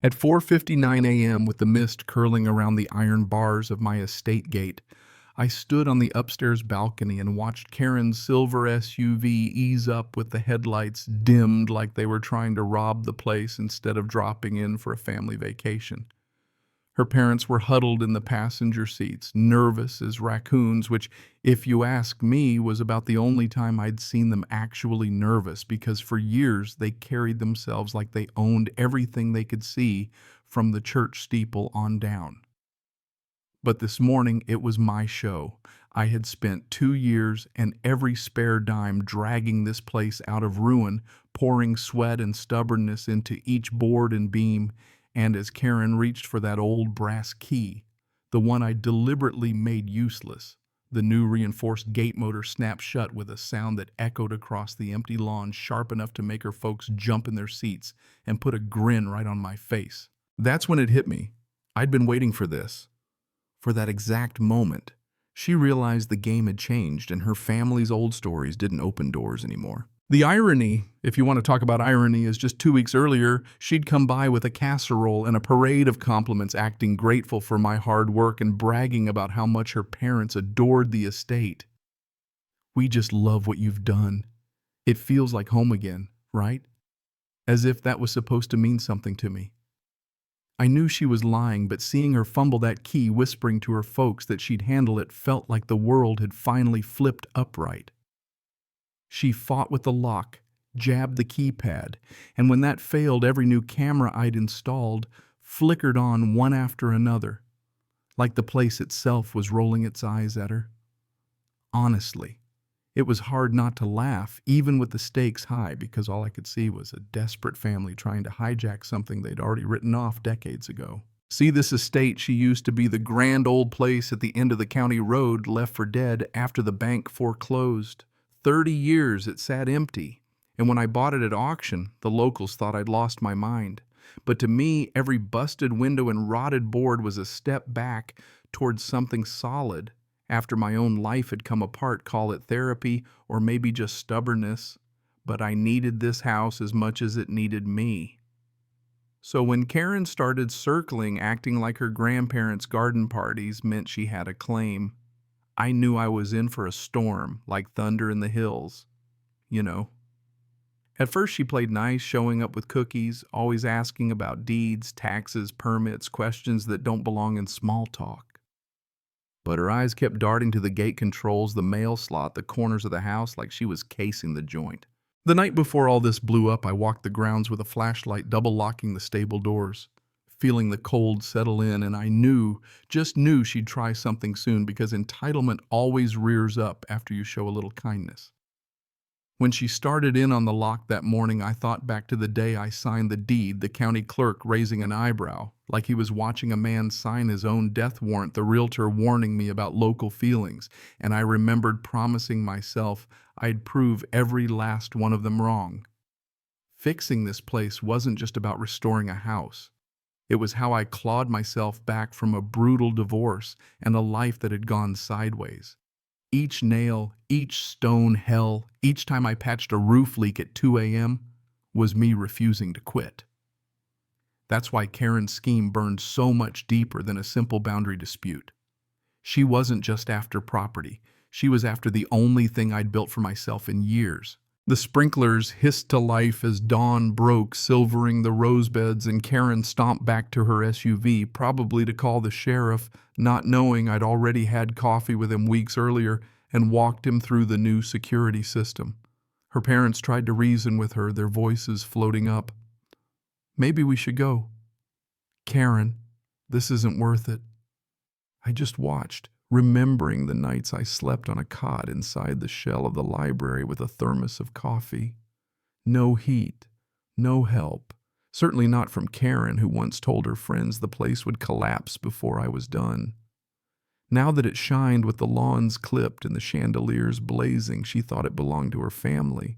At 4:59 a.m., with the mist curling around the iron bars of my estate gate, I stood on the upstairs balcony and watched Karen's silver SUV ease up with the headlights dimmed like they were trying to rob the place instead of dropping in for a family vacation. Her parents were huddled in the passenger seats, nervous as raccoons, which, if you ask me, was about the only time I'd seen them actually nervous, because for years they carried themselves like they owned everything they could see from the church steeple on down. But this morning it was my show. I had spent 2 years and every spare dime dragging this place out of ruin, pouring sweat and stubbornness into each board and beam, and as Karen reached for that old brass key, the one I deliberately made useless, the new reinforced gate motor snapped shut with a sound that echoed across the empty lawn, sharp enough to make her folks jump in their seats and put a grin right on my face. That's when it hit me. I'd been waiting for this. For that exact moment, she realized the game had changed and her family's old stories didn't open doors anymore. The irony, if you want to talk about irony, is just 2 weeks earlier, she'd come by with a casserole and a parade of compliments, acting grateful for my hard work and bragging about how much her parents adored the estate. "We just love what you've done. It feels like home again, right?" As if that was supposed to mean something to me. I knew she was lying, but seeing her fumble that key, whispering to her folks that she'd handle it, felt like the world had finally flipped upright. She fought with the lock, jabbed the keypad, and when that failed, every new camera I'd installed flickered on one after another, like the place itself was rolling its eyes at her. Honestly, it was hard not to laugh, even with the stakes high, because all I could see was a desperate family trying to hijack something they'd already written off decades ago. See, this estate, she used to be the grand old place at the end of the county road, left for dead after the bank foreclosed. 30 years it sat empty, and when I bought it at auction, the locals thought I'd lost my mind. But to me, every busted window and rotted board was a step back towards something solid after my own life had come apart. Call it therapy or maybe just stubbornness, but I needed this house as much as it needed me. So when Karen started circling, acting like her grandparents' garden parties meant she had a claim, I knew I was in for a storm, like thunder in the hills, you know. At first she played nice, showing up with cookies, always asking about deeds, taxes, permits, questions that don't belong in small talk. But her eyes kept darting to the gate controls, the mail slot, the corners of the house, like she was casing the joint. The night before all this blew up, I walked the grounds with a flashlight, double-locking the stable doors, feeling the cold settle in, and I just knew she'd try something soon, because entitlement always rears up after you show a little kindness. When she started in on the lock that morning, I thought back to the day I signed the deed, the county clerk raising an eyebrow, like he was watching a man sign his own death warrant, the realtor warning me about local feelings, and I remembered promising myself I'd prove every last one of them wrong. Fixing this place wasn't just about restoring a house. It was how I clawed myself back from a brutal divorce and a life that had gone sideways. Each nail, each stone, hell, each time I patched a roof leak at 2 a.m. was me refusing to quit. That's why Karen's scheme burned so much deeper than a simple boundary dispute. She wasn't just after property. She was after the only thing I'd built for myself in years. The sprinklers hissed to life as dawn broke, silvering the rosebeds, and Karen stomped back to her SUV, probably to call the sheriff, not knowing I'd already had coffee with him weeks earlier and walked him through the new security system. Her parents tried to reason with her, their voices floating up. "Maybe we should go." "Karen, this isn't worth it." I just watched, remembering the nights I slept on a cot inside the shell of the library with a thermos of coffee. No heat, no help, certainly not from Karen, who once told her friends the place would collapse before I was done. Now that it shined with the lawns clipped and the chandeliers blazing, she thought it belonged to her family.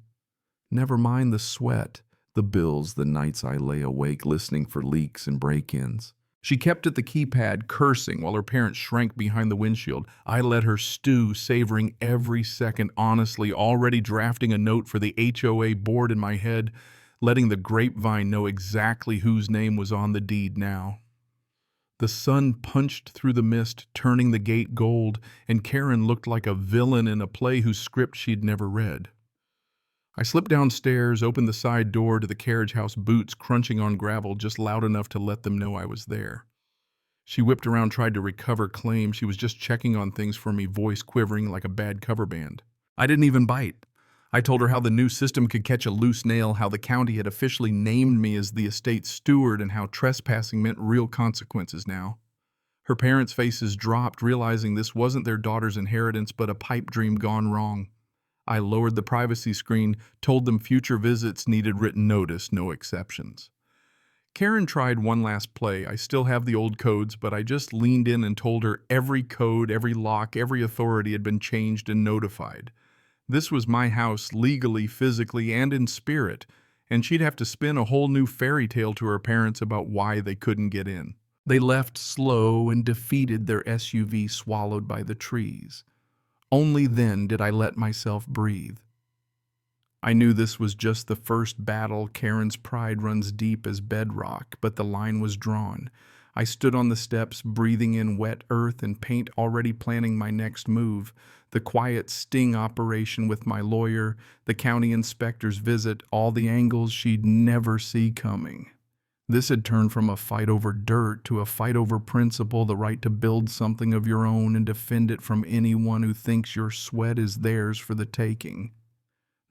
Never mind the sweat, the bills, the nights I lay awake listening for leaks and break-ins. She kept at the keypad, cursing, while her parents shrank behind the windshield. I let her stew, savoring every second, honestly, already drafting a note for the HOA board in my head. letting the grapevine know exactly whose name was on the deed now. The sun punched through the mist, turning the gate gold, and Karen looked like a villain in a play whose script she'd never read. I slipped downstairs, opened the side door to the carriage house, boots crunching on gravel just loud enough to let them know I was there. She whipped around, tried to recover, claimed she was just checking on things for me, voice quivering like a bad cover band. I didn't even bite. I told her how the new system could catch a loose nail, how the county had officially named me as the estate steward, and how trespassing meant real consequences now. Her parents' faces dropped, realizing this wasn't their daughter's inheritance but a pipe dream gone wrong. I lowered the privacy screen, told them future visits needed written notice, no exceptions. Karen tried one last play. I still have the old codes, but I just leaned in and told her every code, every lock, every authority had been changed and notified. This was my house, legally, physically, and in spirit, and she'd have to spin a whole new fairy tale to her parents about why they couldn't get in. They left slow and defeated, their SUV swallowed by the trees. Only then did I let myself breathe. I knew this was just the first battle. Karen's pride runs deep as bedrock, but the line was drawn. I stood on the steps, breathing in wet earth and paint, already planning my next move. The quiet sting operation with my lawyer, the county inspector's visit, all the angles she'd never see coming. This had turned from a fight over dirt to a fight over principle, the right to build something of your own and defend it from anyone who thinks your sweat is theirs for the taking.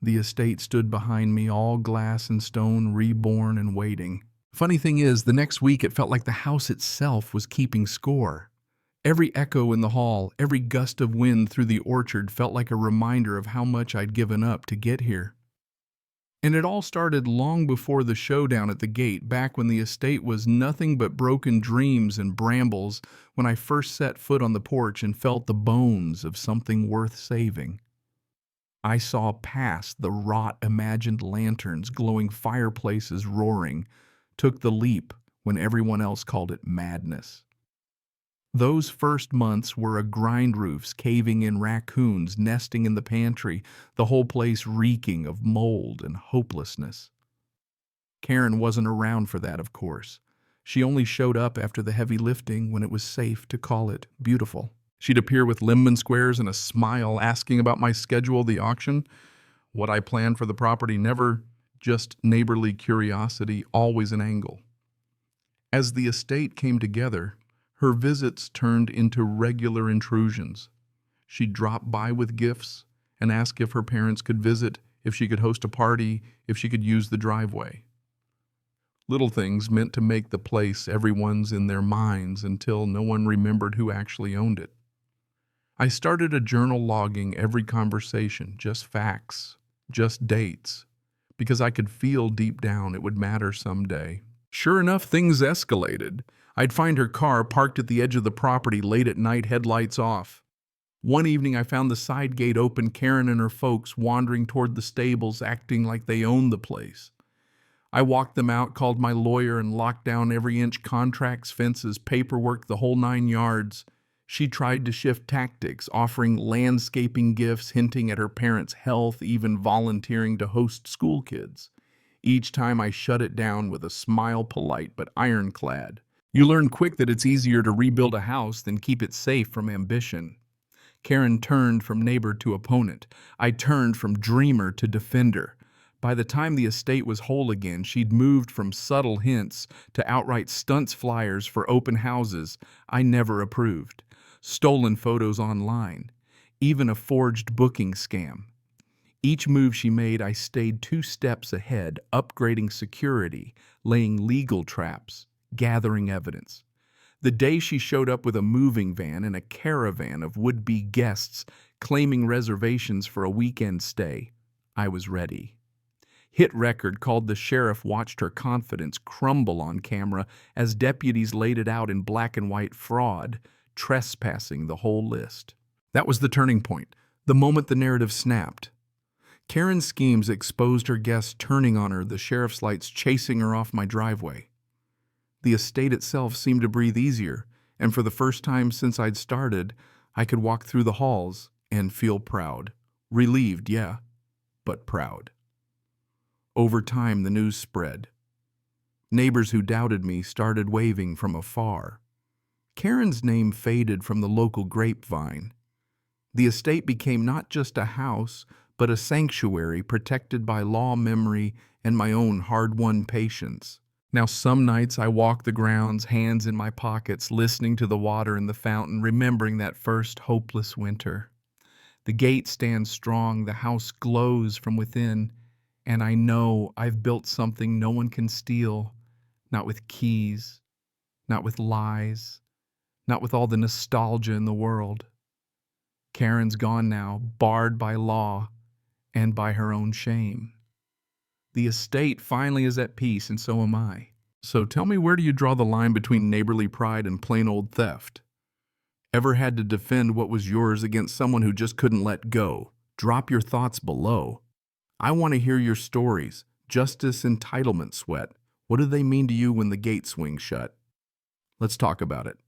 The estate stood behind me, all glass and stone, reborn and waiting. Funny thing is, the next week it felt like the house itself was keeping score. Every echo in the hall, every gust of wind through the orchard felt like a reminder of how much I'd given up to get here. And it all started long before the showdown at the gate, back when the estate was nothing but broken dreams and brambles, when I first set foot on the porch and felt the bones of something worth saving. I saw past the wrought imagined lanterns, glowing fireplaces roaring, took the leap when everyone else called it madness. Those first months were a grind, roofs caving in, raccoons nesting in the pantry, the whole place reeking of mold and hopelessness. Karen wasn't around for that, of course. She only showed up after the heavy lifting, when it was safe to call it beautiful. She'd appear with lemon squares and a smile, asking about my schedule, the auction, what I planned for the property, never just neighborly curiosity, always an angle. As the estate came together, her visits turned into regular intrusions. She'd drop by with gifts and ask if her parents could visit, if she could host a party, if she could use the driveway. Little things meant to make the place everyone's in their minds until no one remembered who actually owned it. I started a journal logging every conversation, just facts, just dates, because I could feel deep down it would matter someday. Sure enough, things escalated. I'd find her car parked at the edge of the property late at night, headlights off. One evening I found the side gate open, Karen and her folks wandering toward the stables, acting like they owned the place. I walked them out, called my lawyer, and locked down every inch, contracts, fences, paperwork, the whole 9 yards. She tried to shift tactics, offering landscaping gifts, hinting at her parents' health, even volunteering to host school kids. Each time I shut it down with a smile, polite but ironclad. You learn quick that it's easier to rebuild a house than keep it safe from ambition. Karen turned from neighbor to opponent. I turned from dreamer to defender. By the time the estate was whole again, she'd moved from subtle hints to outright stunts flyers for open houses I never approved, stolen photos online, even a forged booking scam. Each move she made, I stayed 2 steps ahead, upgrading security, laying legal traps, gathering evidence. The day she showed up with a moving van and a caravan of would-be guests claiming reservations for a weekend stay, I was ready. Hit Record called the sheriff watched her confidence crumble on camera as deputies laid it out in black and white: fraud, trespassing, the whole list. That was the turning point, the moment the narrative snapped. Karen's schemes exposed her guests turning on her, the sheriff's lights chasing her off my driveway. The estate itself seemed to breathe easier, and for the first time since I'd started, I could walk through the halls and feel proud. Relieved, yeah, but proud. Over time, the news spread. Neighbors who doubted me started waving from afar. Karen's name faded from the local grapevine. The estate became not just a house, but a sanctuary protected by law memory and my own hard-won patience. Now, some nights I walk the grounds, hands in my pockets, listening to the water in the fountain, remembering that first hopeless winter. The gate stands strong, the house glows from within, and I know I've built something no one can steal, not with keys, not with lies, not with all the nostalgia in the world. Karen's gone now, barred by law and by her own shame. The estate finally is at peace, and so am I. So tell me, where do you draw the line between neighborly pride and plain old theft? Ever had to defend what was yours against someone who just couldn't let go? Drop your thoughts below. I want to hear your stories. Justice, entitlement, sweat. What do they mean to you when the gate swings shut? Let's talk about it.